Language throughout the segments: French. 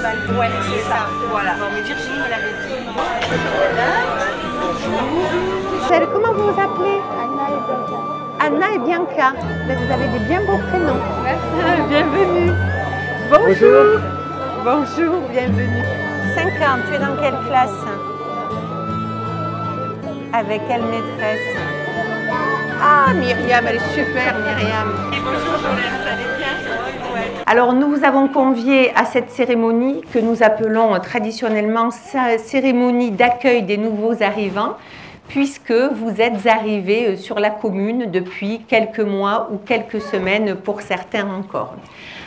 cheval. Ouais, c'est ça. Voilà. Bon, mais Virginie me l'avait dit. Bonjour. Comment vous vous appelez? Anna et Bianca. Anna et Bianca. Mais vous avez des bien beaux prénoms. Merci. Bienvenue. Bonjour. Bonjour, bienvenue. 5 ans, tu es dans quelle classe? Avec quelle maîtresse? Ah, Myriam, elle est super, Myriam. Bonjour, Jolène, ça allait bien? Ouais. Alors, nous vous avons conviés à cette cérémonie que nous appelons traditionnellement cérémonie d'accueil des nouveaux arrivants, puisque vous êtes arrivés sur la commune depuis quelques mois ou quelques semaines pour certains encore.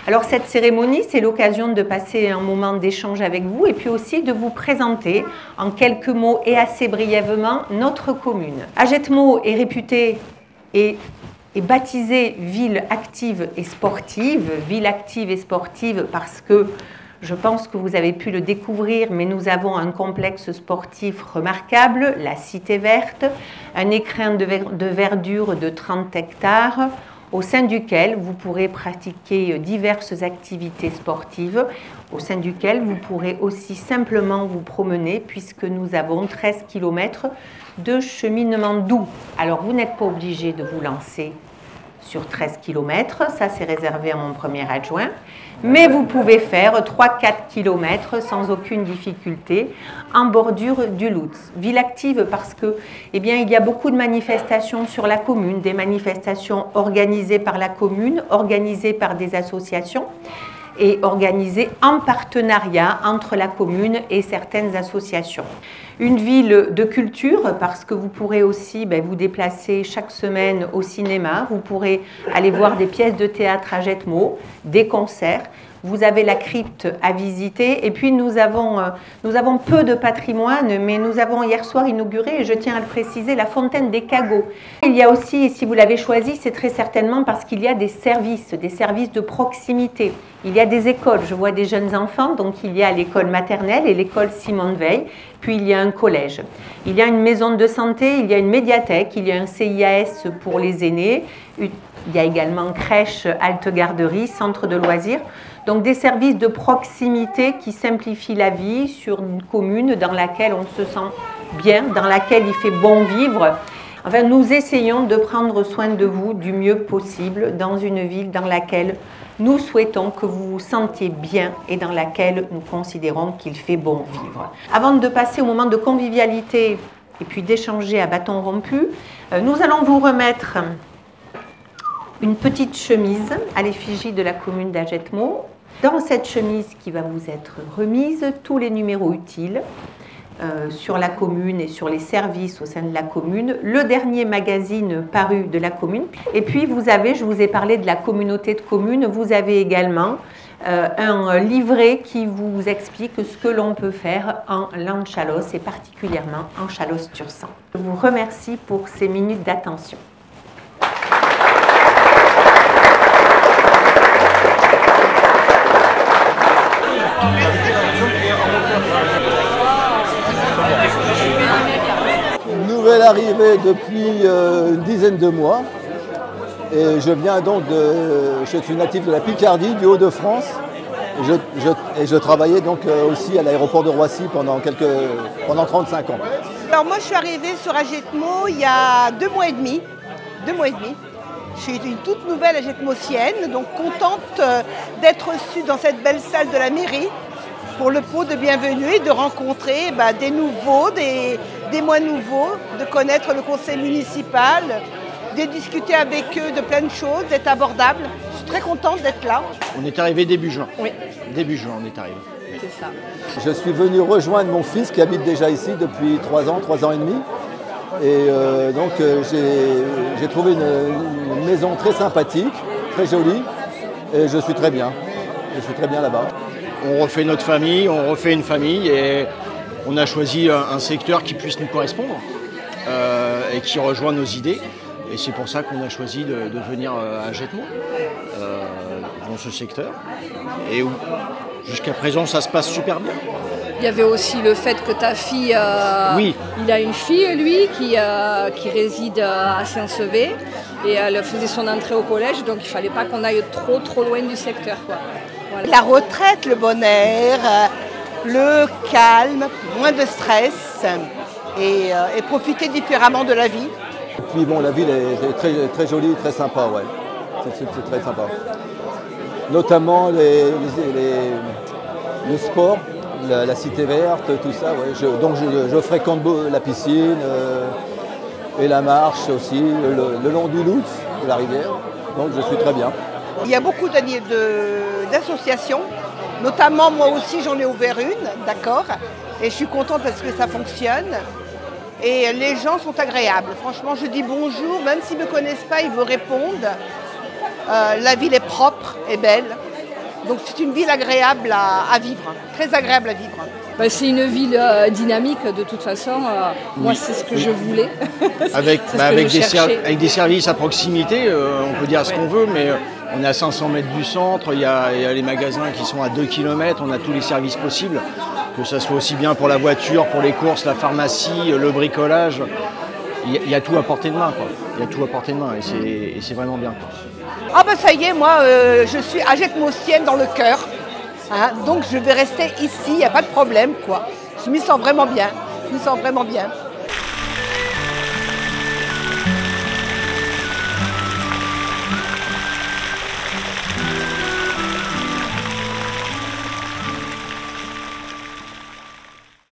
Alors cette cérémonie, c'est l'occasion de passer un moment d'échange avec vous et puis aussi de vous présenter en quelques mots et assez brièvement notre commune. Agetmo est réputée et baptisée ville active et sportive, parce que je pense que vous avez pu le découvrir, mais nous avons un complexe sportif remarquable, la Cité Verte, un écrin de verdure de 30 hectares, au sein duquel vous pourrez pratiquer diverses activités sportives, au sein duquel vous pourrez aussi simplement vous promener, puisque nous avons 13 km de cheminement doux. Alors vous n'êtes pas obligé de vous lancer sur 13 km, ça c'est réservé à mon premier adjoint, mais vous pouvez faire 3-4 km sans aucune difficulté en bordure du Loutz. Ville active parce que, eh bien, il y a beaucoup de manifestations sur la commune, des manifestations organisées par la commune, organisées par des associations et organisées en partenariat entre la commune et certaines associations. Une ville de culture parce que vous pourrez aussi vous déplacer chaque semaine au cinéma, vous pourrez aller voir des pièces de théâtre à Agetmo, des concerts. Vous avez la crypte à visiter et puis nous avons peu de patrimoine, mais nous avons hier soir inauguré, et je tiens à le préciser, la fontaine des Cagots. Il y a aussi, et si vous l'avez choisi, c'est très certainement parce qu'il y a des services de proximité. Il y a des écoles, je vois des jeunes enfants, donc il y a l'école maternelle et l'école Simone Veil, puis il y a un collège. Il y a une maison de santé, il y a une médiathèque, il y a un CIAS pour les aînés, il y a également crèche, halte garderie, centre de loisirs. Donc des services de proximité qui simplifient la vie sur une commune dans laquelle on se sent bien, dans laquelle il fait bon vivre. Enfin, nous essayons de prendre soin de vous du mieux possible dans une ville dans laquelle nous souhaitons que vous vous sentiez bien et dans laquelle nous considérons qu'il fait bon vivre. Avant de passer au moment de convivialité et puis d'échanger à bâton rompu, nous allons vous remettre une petite chemise à l'effigie de la commune d'Agetmo. Dans cette chemise qui va vous être remise, tous les numéros utiles sur la commune et sur les services au sein de la commune, le dernier magazine paru de la commune. Et puis vous avez, je vous ai parlé de la communauté de communes, vous avez également un livret qui vous explique ce que l'on peut faire en Land Chalosse et particulièrement en Chalosse-Tursan. Je vous remercie pour ces minutes d'attention. Nouvelle arrivée depuis une dizaine de mois et je viens donc je suis natif de la Picardie, du Hauts-de-France et je travaillais donc aussi à l'aéroport de Roissy pendant 35 ans. Alors moi je suis arrivée sur Agetmo il y a 2 mois et demi. Je suis une toute nouvelle agetmosienne, donc contente d'être reçue dans cette belle salle de la mairie pour le pot de bienvenue et de rencontrer des nouveaux, des moins nouveaux, de connaître le conseil municipal, de discuter avec eux de plein de choses, d'être abordable. Je suis très contente d'être là. On est arrivé début juin. Oui. Début juin, on est arrivé. C'est ça. Je suis venu rejoindre mon fils qui habite déjà ici depuis 3 ans et demi. Et donc j'ai trouvé une maison très sympathique, très jolie et je suis très bien. Je suis très bien là-bas. On refait notre famille, on refait une famille et on a choisi un secteur qui puisse nous correspondre et qui rejoint nos idées. Et c'est pour ça qu'on a choisi de venir à Agetmo, dans ce secteur. Et où jusqu'à présent ça se passe super bien. Il y avait aussi le fait que ta fille, oui. Il a une fille lui qui réside à Saint-Sevé et elle faisait son entrée au collège, donc il ne fallait pas qu'on aille trop loin du secteur, quoi. Voilà. La retraite, le bon air, le calme, moins de stress et profiter différemment de la vie. Et puis bon, la ville est très, très jolie, très sympa, ouais. C'est très sympa. Notamment le sport, la cité verte, tout ça, ouais. Donc je fréquente la piscine et la marche aussi, le long du Louts, de la rivière. Donc je suis très bien. Il y a beaucoup d'associations, notamment moi aussi j'en ai ouvert une, d'accord, et je suis contente parce que ça fonctionne. Et les gens sont agréables. Franchement, je dis bonjour, même s'ils ne me connaissent pas, ils me répondent. La ville est propre et belle. Donc c'est une ville agréable à vivre, très agréable à vivre. Ben, c'est une ville dynamique de toute façon. Moi, c'est ce que je voulais. Avec, C'est ce que je cherchais. avec des services à proximité, on peut dire ce qu'on veut, mais on est à 500 mètres du centre, il y a les magasins qui sont à 2 km, on a tous les services possibles, que ce soit aussi bien pour la voiture, pour les courses, la pharmacie, le bricolage. Il y a tout à portée de main, quoi. Il y a tout à portée de main et c'est vraiment bien, quoi. Ah ben ça y est, moi je suis ajetmosienne dans le cœur. Hein, donc je vais rester ici, il n'y a pas de problème quoi. Je m'y sens vraiment bien. Je m'y sens vraiment bien.